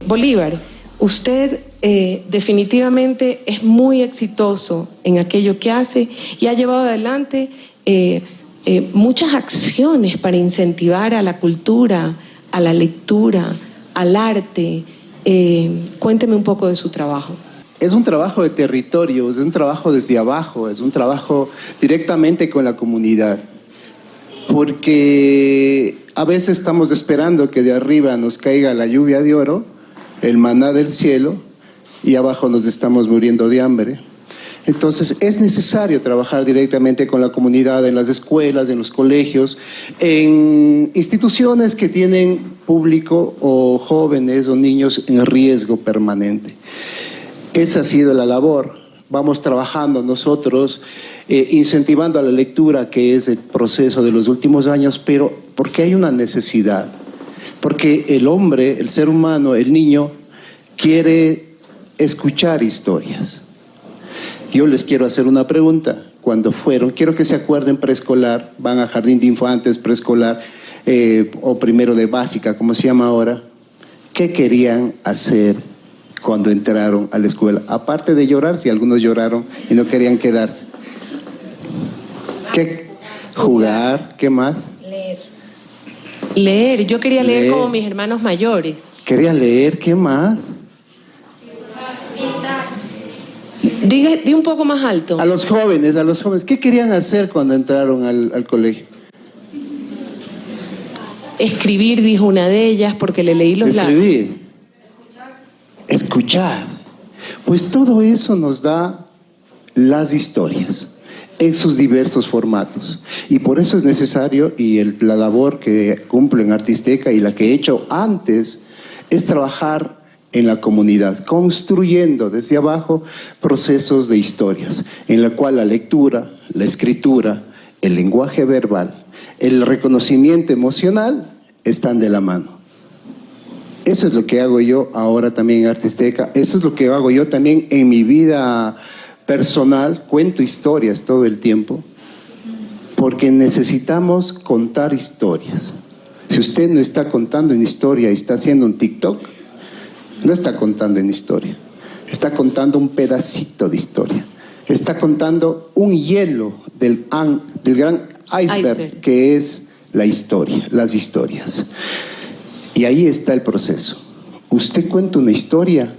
Bolívar, usted definitivamente es muy exitoso en aquello que hace y ha llevado adelante muchas acciones para incentivar a la cultura, a la lectura, al arte. Cuénteme un poco de su trabajo. Es un trabajo de territorio, es un trabajo desde abajo, es un trabajo directamente con la comunidad. Porque a veces estamos esperando que de arriba nos caiga la lluvia de oro, el maná del cielo, y abajo nos estamos muriendo de hambre. Entonces es necesario trabajar directamente con la comunidad, en las escuelas, en los colegios, en instituciones que tienen público o jóvenes o niños en riesgo permanente. Esa ha sido la labor. Vamos trabajando nosotros, incentivando a la lectura, que es el proceso de los últimos años, pero porque hay una necesidad. Porque el hombre, el ser humano, el niño, quiere escuchar historias. Yo les quiero hacer una pregunta. Cuando fueron, quiero que se acuerden preescolar, van a jardín de infantes, preescolar, o primero de básica, como se llama ahora. ¿Qué querían hacer cuando entraron a la escuela? Aparte de llorar, si algunos lloraron y no querían quedarse. ¿Qué? Jugar, ¿qué más? Leer, yo quería leer como mis hermanos mayores. ¿Quería leer? ¿Qué más? Diga un poco más alto. A los jóvenes, ¿qué querían hacer cuando entraron al colegio? Escribir, dijo una de ellas, porque le leí los labios. Escribir. Escuchar. Pues todo eso nos da las historias en sus diversos formatos. Y por eso es necesario, y la labor que cumplo en Artisteca y la que he hecho antes, es trabajar en la comunidad, construyendo desde abajo procesos de historias, en la cual la lectura, la escritura, el lenguaje verbal, el reconocimiento emocional están de la mano. Eso es lo que hago yo ahora también en Artisteca, eso es lo que hago yo también en mi vida personal. Cuento historias todo el tiempo, porque necesitamos contar historias. Si usted no está contando una historia y está haciendo un TikTok, no está contando una historia, está contando un pedacito de historia, está contando un hielo del gran iceberg que es la historia, las historias. Y ahí está el proceso. Usted cuenta una historia,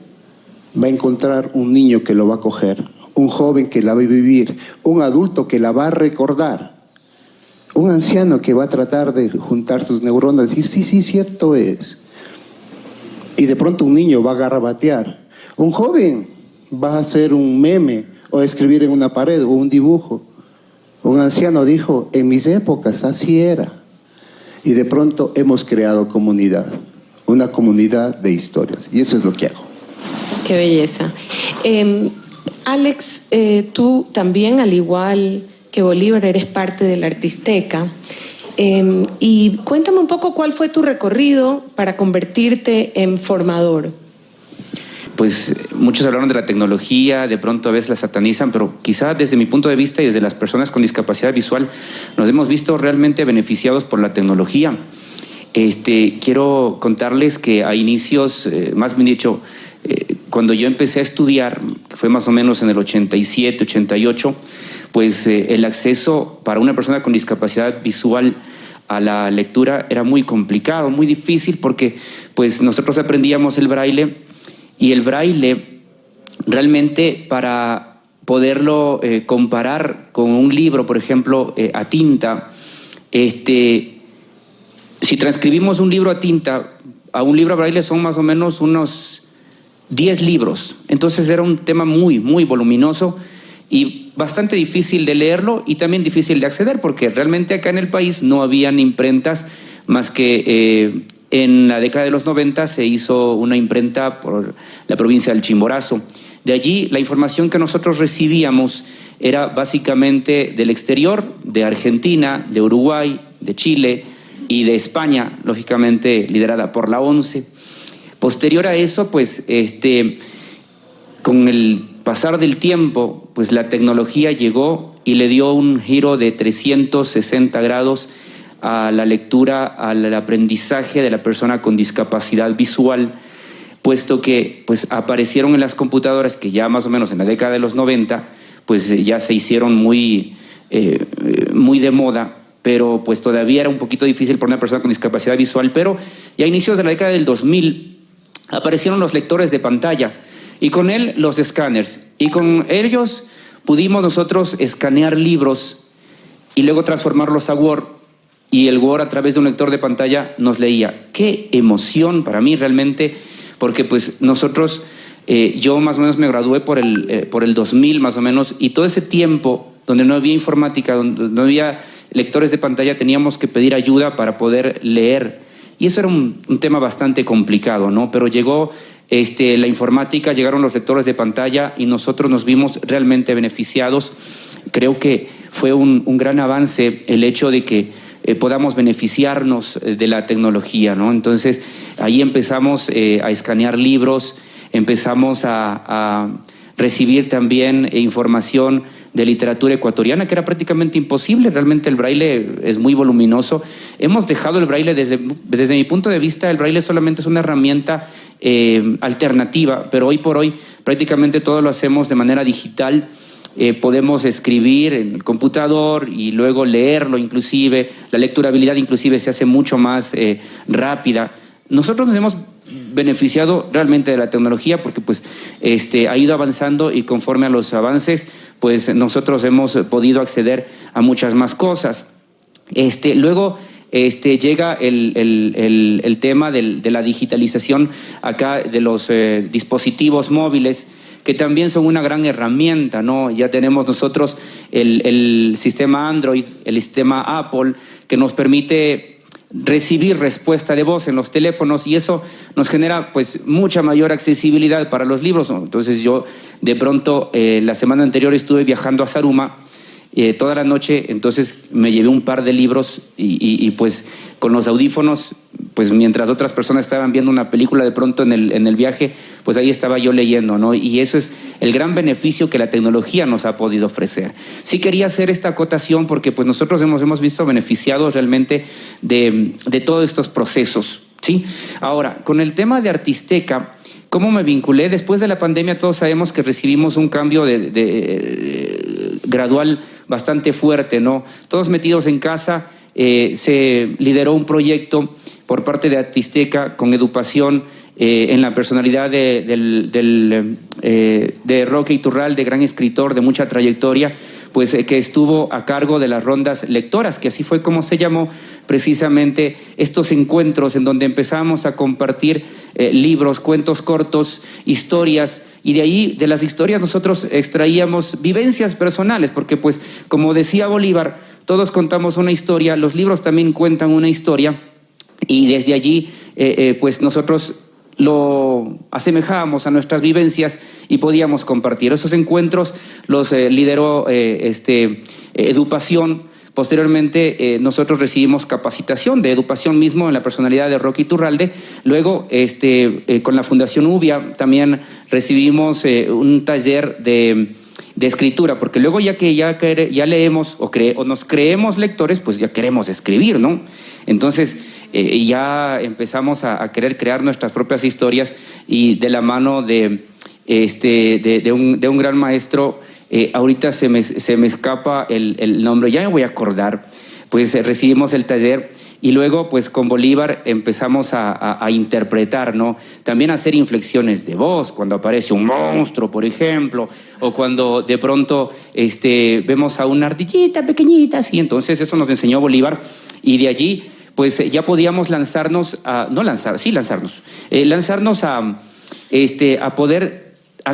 va a encontrar un niño que lo va a coger, un joven que la va a vivir, un adulto que la va a recordar, un anciano que va a tratar de juntar sus neuronas y decir, sí, cierto es. Y de pronto un niño va a garabatear, un joven va a hacer un meme o escribir en una pared o un dibujo. Un anciano dijo, en mis épocas así era. Y de pronto hemos creado comunidad, una comunidad de historias. Y eso es lo que hago. Qué belleza. Alex, tú también, al igual que Bolívar, eres parte de la Artisteca. Y cuéntame un poco cuál fue tu recorrido para convertirte en formador. Pues muchos hablaron de la tecnología, de pronto a veces la satanizan, pero quizá desde mi punto de vista y desde las personas con discapacidad visual nos hemos visto realmente beneficiados por la tecnología. Quiero contarles que a inicios, más bien dicho, cuando yo empecé a estudiar, que fue más o menos en el 87, 88, pues el acceso para una persona con discapacidad visual a la lectura era muy complicado, muy difícil, porque pues nosotros aprendíamos el braille, y el braille realmente, para poderlo comparar con un libro, por ejemplo, a tinta, si transcribimos un libro a tinta a un libro a braille son más o menos unos 10 libros. Entonces era un tema muy, muy voluminoso y bastante difícil de leerlo y también difícil de acceder, porque realmente acá en el país no habían imprentas más que en la década de los 90 se hizo una imprenta por la provincia del Chimborazo. De allí la información que nosotros recibíamos era básicamente del exterior, de Argentina, de Uruguay, de Chile y de España, lógicamente liderada por la ONCE. Posterior a eso, pues, con el pasar del tiempo, pues la tecnología llegó y le dio un giro de 360 grados a la lectura, al aprendizaje de la persona con discapacidad visual, puesto que pues aparecieron en las computadoras que ya más o menos en la década de los 90, pues ya se hicieron muy de moda, pero pues todavía era un poquito difícil para una persona con discapacidad visual, pero ya a inicios de la década del 2000 aparecieron los lectores de pantalla y con él los escáneres, y con ellos pudimos nosotros escanear libros y luego transformarlos a Word, y el Word a través de un lector de pantalla nos leía. ¡Qué emoción para mí realmente! Porque pues nosotros, yo más o menos me gradué por el 2000 más o menos, y todo ese tiempo donde no había informática, donde no había lectores de pantalla, teníamos que pedir ayuda para poder leer. Y eso era un tema bastante complicado, ¿no? Pero llegó la informática, llegaron los lectores de pantalla y nosotros nos vimos realmente beneficiados. Creo que fue un gran avance el hecho de que podamos beneficiarnos de la tecnología, ¿no? Entonces, ahí empezamos a escanear libros, empezamos a recibir también información de literatura ecuatoriana, que era prácticamente imposible. Realmente el braille es muy voluminoso. Hemos dejado el braille, desde mi punto de vista, el braille solamente es una herramienta alternativa, pero hoy por hoy prácticamente todo lo hacemos de manera digital. Podemos escribir en el computador y luego leerlo inclusive. La lecturabilidad inclusive se hace mucho más rápida. Nosotros nos hemos beneficiado realmente de la tecnología porque pues ha ido avanzando, y conforme a los avances pues nosotros hemos podido acceder a muchas más cosas. Luego llega el tema de la digitalización acá de los dispositivos móviles, que también son una gran herramienta, ¿no? Ya tenemos nosotros el sistema Android, el sistema Apple, que nos permite recibir respuesta de voz en los teléfonos, y eso nos genera pues mucha mayor accesibilidad para los libros, ¿no? Entonces yo de pronto la semana anterior estuve viajando a Zaruma toda la noche, entonces me llevé un par de libros y pues con los audífonos, pues mientras otras personas estaban viendo una película de pronto en el viaje, pues ahí estaba yo leyendo, ¿no? Y eso es el gran beneficio que la tecnología nos ha podido ofrecer. Sí quería hacer esta acotación porque pues nosotros hemos visto beneficiados realmente de todos estos procesos, ¿sí? Ahora, con el tema de Artisteca, ¿cómo me vinculé? Después de la pandemia todos sabemos que recibimos un cambio gradual bastante fuerte, ¿no? Todos metidos en casa, se lideró un proyecto por parte de Artisteca con educación en la personalidad de Roque Iturralde, gran escritor de mucha trayectoria, pues que estuvo a cargo de las rondas lectoras, que así fue como se llamó precisamente estos encuentros en donde empezamos a compartir libros, cuentos cortos, historias, y de ahí, de las historias, nosotros extraíamos vivencias personales, porque pues, como decía Bolívar, todos contamos una historia, los libros también cuentan una historia, y desde allí, pues nosotros lo asemejábamos a nuestras vivencias y podíamos compartir. Esos encuentros los lideró Edupación. Posteriormente, nosotros recibimos capacitación de educación mismo en la personalidad de Roque Iturralde. Luego, con la Fundación UBIA también recibimos un taller de escritura, porque luego ya leemos o nos creemos lectores, pues ya queremos escribir, ¿no? Entonces, ya empezamos a querer crear nuestras propias historias, y de la mano de un gran maestro, ahorita se me escapa el nombre, ya me voy a acordar, pues recibimos el taller y luego pues con Bolívar empezamos a interpretar, ¿no? También a hacer inflexiones de voz cuando aparece un monstruo, por ejemplo, o cuando de pronto vemos a una ardillita pequeñita, así. Entonces eso nos enseñó Bolívar, y de allí pues ya podíamos lanzarnos a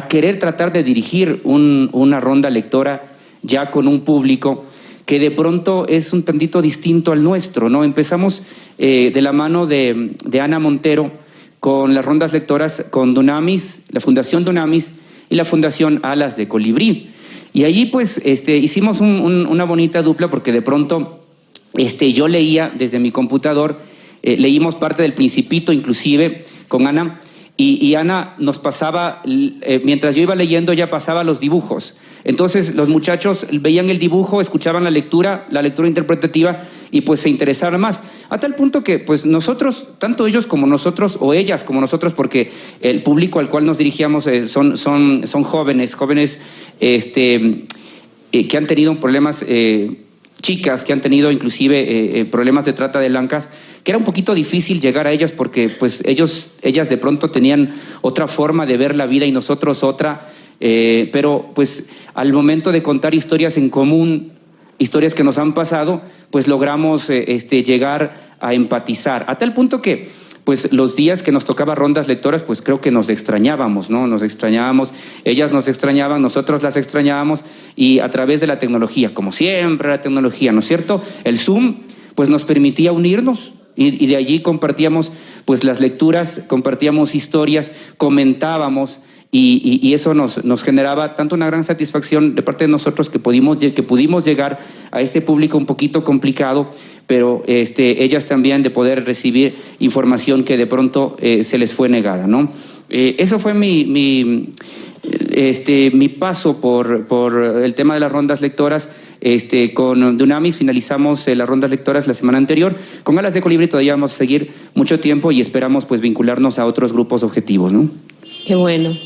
querer tratar de dirigir una ronda lectora ya con un público que de pronto es un tantito distinto al nuestro, ¿no? Empezamos de la mano de Ana Montero con las rondas lectoras con Dunamis, la Fundación Dunamis y la Fundación Alas de Colibrí. Y allí pues hicimos una bonita dupla, porque de pronto yo leía desde mi computador, leímos parte del Principito inclusive con Ana, y Ana nos pasaba, mientras yo iba leyendo, ella pasaba los dibujos. Entonces los muchachos veían el dibujo, escuchaban la lectura interpretativa, y pues se interesaron más. A tal punto que pues nosotros, tanto ellos como nosotros, o ellas como nosotros, porque el público al cual nos dirigíamos son jóvenes que han tenido problemas, chicas que han tenido inclusive problemas de trata de blancas, que era un poquito difícil llegar a ellas porque pues ellas de pronto tenían otra forma de ver la vida y nosotros otra, pero pues al momento de contar historias en común, historias que nos han pasado, pues logramos llegar a empatizar, a tal punto que pues los días que nos tocaba rondas lectoras, pues creo que nos extrañábamos, ¿no? Nos extrañábamos, ellas nos extrañaban, nosotros las extrañábamos, y a través de la tecnología, como siempre la tecnología, ¿no es cierto? El Zoom, pues nos permitía unirnos, y de allí compartíamos pues las lecturas, compartíamos historias, comentábamos, y eso nos generaba tanto una gran satisfacción de parte de nosotros que pudimos llegar a este público un poquito complicado, pero ellas también de poder recibir información que de pronto se les fue negada, ¿no? Eso fue mi paso por el tema de las rondas lectoras. Con Dunamis finalizamos las rondas lectoras la semana anterior. Con Alas de Colibrí todavía vamos a seguir mucho tiempo y esperamos pues vincularnos a otros grupos objetivos, ¿no? Qué bueno.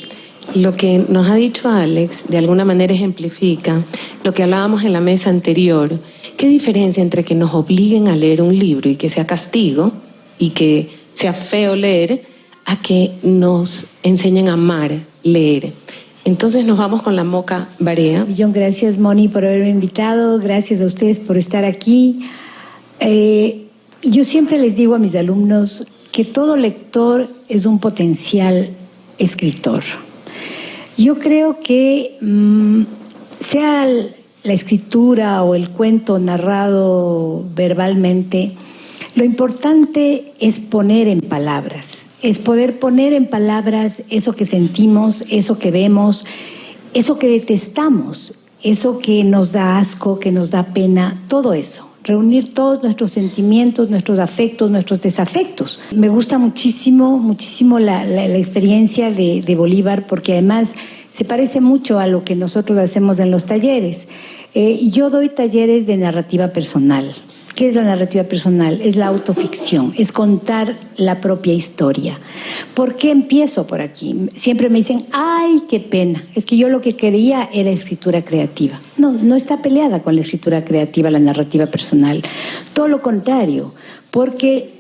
Lo que nos ha dicho Alex de alguna manera ejemplifica lo que hablábamos en la mesa anterior. ¿Qué diferencia entre que nos obliguen a leer un libro y que sea castigo y que sea feo leer, a que nos enseñen a amar leer? Entonces nos vamos con la Moca Barea. Gracias, Moni, por haberme invitado. Gracias a ustedes por estar aquí. Yo siempre les digo a mis alumnos que todo lector es un potencial escritor. Yo creo que sea la escritura o el cuento narrado verbalmente, lo importante es poner en palabras, es poder poner en palabras eso que sentimos, eso que vemos, eso que detestamos, eso que nos da asco, que nos da pena, todo eso. Reunir todos nuestros sentimientos, nuestros afectos, nuestros desafectos. Me gusta muchísimo, muchísimo la experiencia de Bolívar, porque además se parece mucho a lo que nosotros hacemos en los talleres. Yo doy talleres de narrativa personal. ¿Qué es la narrativa personal? Es la autoficción, es contar la propia historia. ¿Por qué empiezo por aquí? Siempre me dicen, ¡ay, qué pena! Es que yo lo que quería era escritura creativa. No está peleada con la escritura creativa, la narrativa personal. Todo lo contrario. ¿Por qué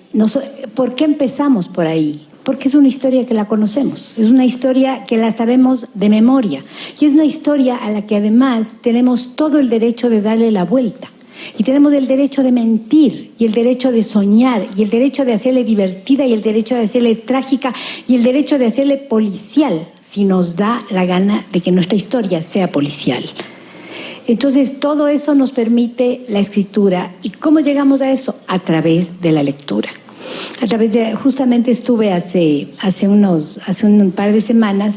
empezamos por ahí? Porque es una historia que la conocemos, es una historia que la sabemos de memoria. Y es una historia a la que además tenemos todo el derecho de darle la vuelta. Y tenemos el derecho de mentir, y el derecho de soñar, y el derecho de hacerle divertida, y el derecho de hacerle trágica, y el derecho de hacerle policial, si nos da la gana de que nuestra historia sea policial. Entonces, todo eso nos permite la escritura. ¿Y cómo llegamos a eso? A través de la lectura. Justamente estuve hace un par de semanas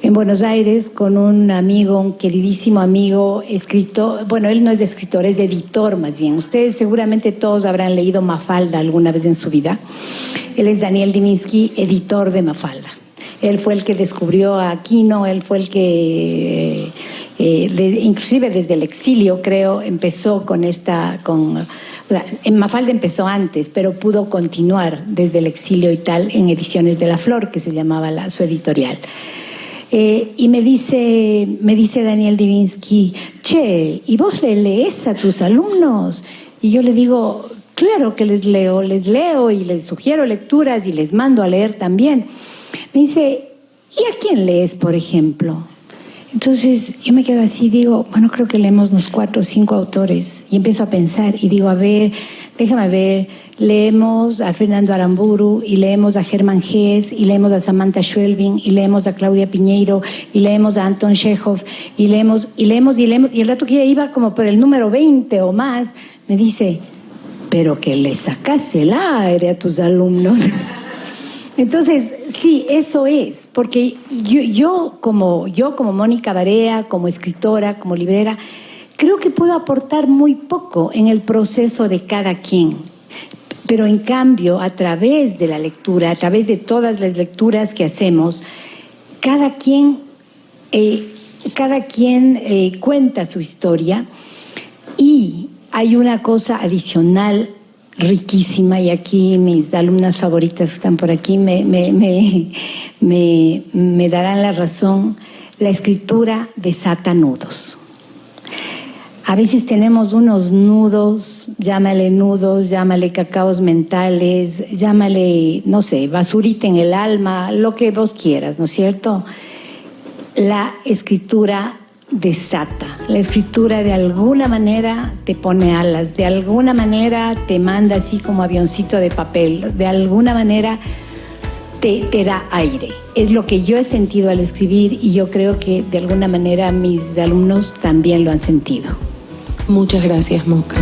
en Buenos Aires con un amigo, un queridísimo amigo, escritor. Bueno, él no es escritor, es editor más bien. Ustedes seguramente todos habrán leído Mafalda alguna vez en su vida. Él es Daniel Diminsky, editor de Mafalda. Él fue el que descubrió a Aquino, él fue el que, inclusive desde el exilio, creo, empezó Mafalda empezó antes, pero pudo continuar desde el exilio y tal en Ediciones de la Flor, que se llamaba su editorial. Y me dice Daniel Diminsky, che, ¿y vos le lees a tus alumnos? Y yo le digo, claro que les leo y les sugiero lecturas y les mando a leer también. Me dice, ¿y a quién lees, por ejemplo? Entonces yo me quedo así, digo, bueno, creo que leemos unos 4 o 5 autores. Y empiezo a pensar y digo, a ver, déjame ver, leemos a Fernando Aramburu, y leemos a Germán Hesse, y leemos a Samantha Schweblin, y leemos a Claudia Piñeiro, y leemos a Anton Chekhov, y leemos, y el rato que ya iba como por el número 20 o más, me dice, pero que le sacas el aire a tus alumnos. Entonces, sí, eso es, porque yo como Mónica Barea, como escritora, como librera, creo que puedo aportar muy poco en el proceso de cada quien. Pero en cambio, a través de la lectura, a través de todas las lecturas que hacemos, cada quien cuenta su historia, y hay una cosa adicional riquísima, y aquí mis alumnas favoritas que están por aquí me darán la razón. La escritura desata nudos. A veces tenemos unos nudos, llámale cacaos mentales, llámale, no sé, basurita en el alma, lo que vos quieras, ¿no es cierto? La escritura desata. La escritura de alguna manera te pone alas, de alguna manera te manda así como avioncito de papel, de alguna manera te da aire. Es lo que yo he sentido al escribir, y yo creo que de alguna manera mis alumnos también lo han sentido. Muchas gracias, Moca.